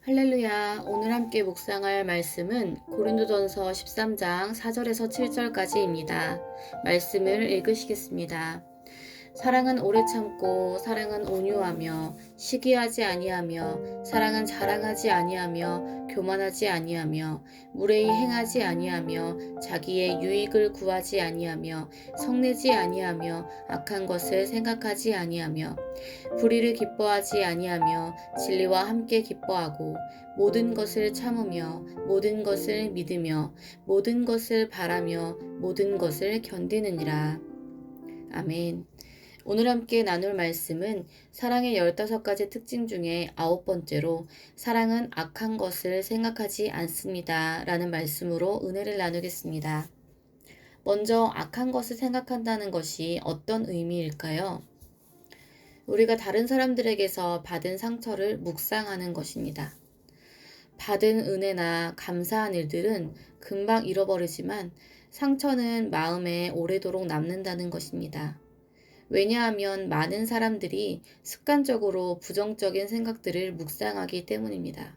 할렐루야. 오늘 함께 묵상할 말씀은 고린도전서 13장 4절에서 7절까지입니다. 말씀을 읽으시겠습니다. 사랑은 오래 참고 사랑은 온유하며 시기하지 아니하며 사랑은 자랑하지 아니하며 교만하지 아니하며 무례히 행하지 아니하며 자기의 유익을 구하지 아니하며 성내지 아니하며 악한 것을 생각하지 아니하며 불의를 기뻐하지 아니하며 진리와 함께 기뻐하고 모든 것을 참으며 모든 것을 믿으며 모든 것을 바라며 모든 것을 견디느니라. 아멘. 오늘 함께 나눌 말씀은 사랑의 15가지 특징 중에 9번째로 사랑은 악한 것을 생각하지 않습니다. 라는 말씀으로 은혜를 나누겠습니다. 먼저 악한 것을 생각한다는 것이 어떤 의미일까요? 우리가 다른 사람들에게서 받은 상처를 묵상하는 것입니다. 받은 은혜나 감사한 일들은 금방 잃어버리지만 상처는 마음에 오래도록 남는다는 것입니다. 왜냐하면 많은 사람들이 습관적으로 부정적인 생각들을 묵상하기 때문입니다.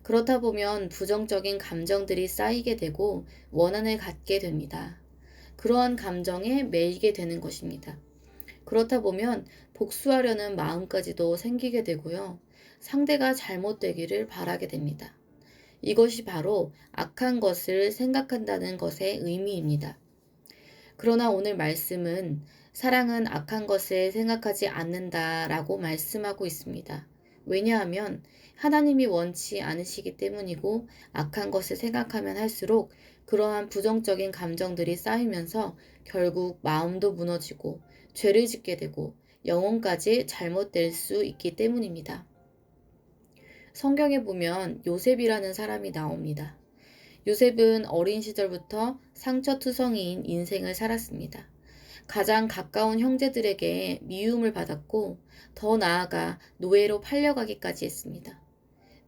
그렇다 보면 부정적인 감정들이 쌓이게 되고 원한을 갖게 됩니다. 그러한 감정에 매이게 되는 것입니다. 그렇다 보면 복수하려는 마음까지도 생기게 되고요. 상대가 잘못되기를 바라게 됩니다. 이것이 바로 악한 것을 생각한다는 것의 의미입니다. 그러나 오늘 말씀은 사랑은 악한 것을 생각하지 않는다라고 말씀하고 있습니다. 왜냐하면 하나님이 원치 않으시기 때문이고 악한 것을 생각하면 할수록 그러한 부정적인 감정들이 쌓이면서 결국 마음도 무너지고 죄를 짓게 되고 영혼까지 잘못될 수 있기 때문입니다. 성경에 보면 요셉이라는 사람이 나옵니다. 요셉은 어린 시절부터 상처투성이인 인생을 살았습니다. 가장 가까운 형제들에게 미움을 받았고 더 나아가 노예로 팔려가기까지 했습니다.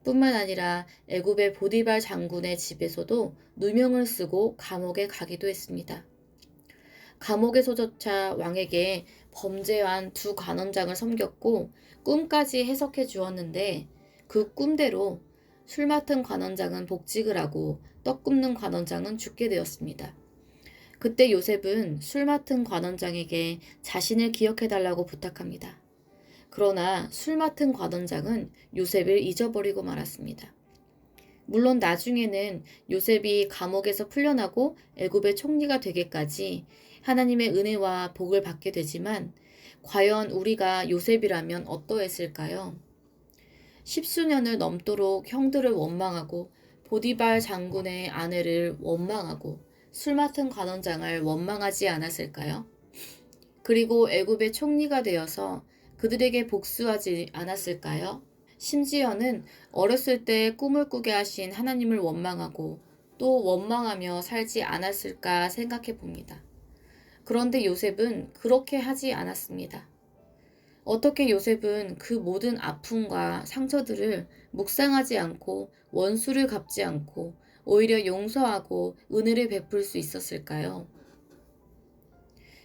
뿐만 아니라 애굽의 보디발 장군의 집에서도 누명을 쓰고 감옥에 가기도 했습니다. 감옥에서조차 왕에게 범죄한 두 관원장을 섬겼고 꿈까지 해석해 주었는데 그 꿈대로 술 맡은 관원장은 복직을 하고 떡 굽는 관원장은 죽게 되었습니다. 그때 요셉은 술 맡은 관원장에게 자신을 기억해달라고 부탁합니다. 그러나 술 맡은 관원장은 요셉을 잊어버리고 말았습니다. 물론 나중에는 요셉이 감옥에서 풀려나고 애굽의 총리가 되기까지 하나님의 은혜와 복을 받게 되지만 과연 우리가 요셉이라면 어떠했을까요? 10수년을 넘도록 형들을 원망하고 보디발 장군의 아내를 원망하고 술 맡은 관원장을 원망하지 않았을까요? 그리고 애굽의 총리가 되어서 그들에게 복수하지 않았을까요? 심지어는 어렸을 때 꿈을 꾸게 하신 하나님을 원망하고 또 원망하며 살지 않았을까 생각해 봅니다. 그런데 요셉은 그렇게 하지 않았습니다. 어떻게 요셉은 그 모든 아픔과 상처들을 묵상하지 않고 원수를 갚지 않고 오히려 용서하고 은혜를 베풀 수 있었을까요?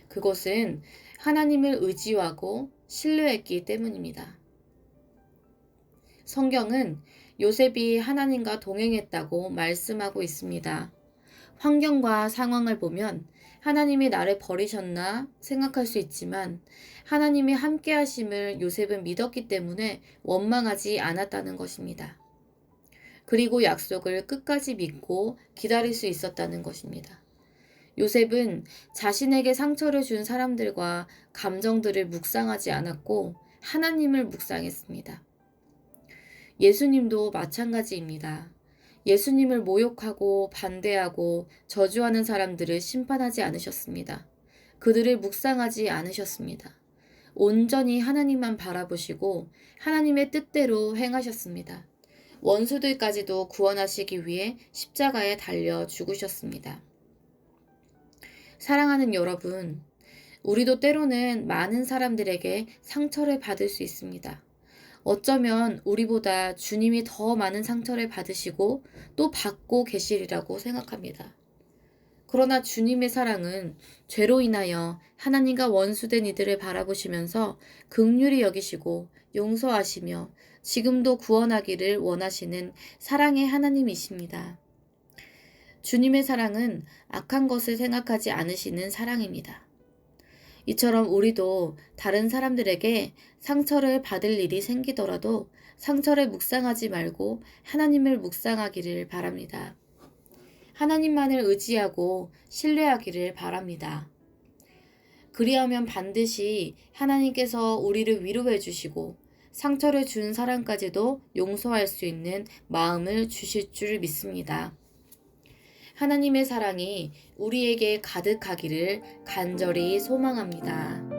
그것은 하나님을 의지하고 신뢰했기 때문입니다. 성경은 요셉이 하나님과 동행했다고 말씀하고 있습니다. 환경과 상황을 보면 하나님이 나를 버리셨나 생각할 수 있지만 하나님이 함께 하심을 요셉은 믿었기 때문에 원망하지 않았다는 것입니다. 그리고 약속을 끝까지 믿고 기다릴 수 있었다는 것입니다. 요셉은 자신에게 상처를 준 사람들과 감정들을 묵상하지 않았고 하나님을 묵상했습니다. 예수님도 마찬가지입니다. 예수님을 모욕하고 반대하고 저주하는 사람들을 심판하지 않으셨습니다. 그들을 묵상하지 않으셨습니다. 온전히 하나님만 바라보시고 하나님의 뜻대로 행하셨습니다. 원수들까지도 구원하시기 위해 십자가에 달려 죽으셨습니다. 사랑하는 여러분, 우리도 때로는 많은 사람들에게 상처를 받을 수 있습니다. 어쩌면 우리보다 주님이 더 많은 상처를 받으시고 또 받고 계시리라고 생각합니다. 그러나 주님의 사랑은 죄로 인하여 하나님과 원수된 이들을 바라보시면서 긍휼히 여기시고 용서하시며 지금도 구원하기를 원하시는 사랑의 하나님이십니다. 주님의 사랑은 악한 것을 생각하지 않으시는 사랑입니다. 이처럼 우리도 다른 사람들에게 상처를 받을 일이 생기더라도 상처를 묵상하지 말고 하나님을 묵상하기를 바랍니다. 하나님만을 의지하고 신뢰하기를 바랍니다. 그리하면 반드시 하나님께서 우리를 위로해 주시고 상처를 준 사람까지도 용서할 수 있는 마음을 주실 줄 믿습니다. 하나님의 사랑이 우리에게 가득하기를 간절히 소망합니다.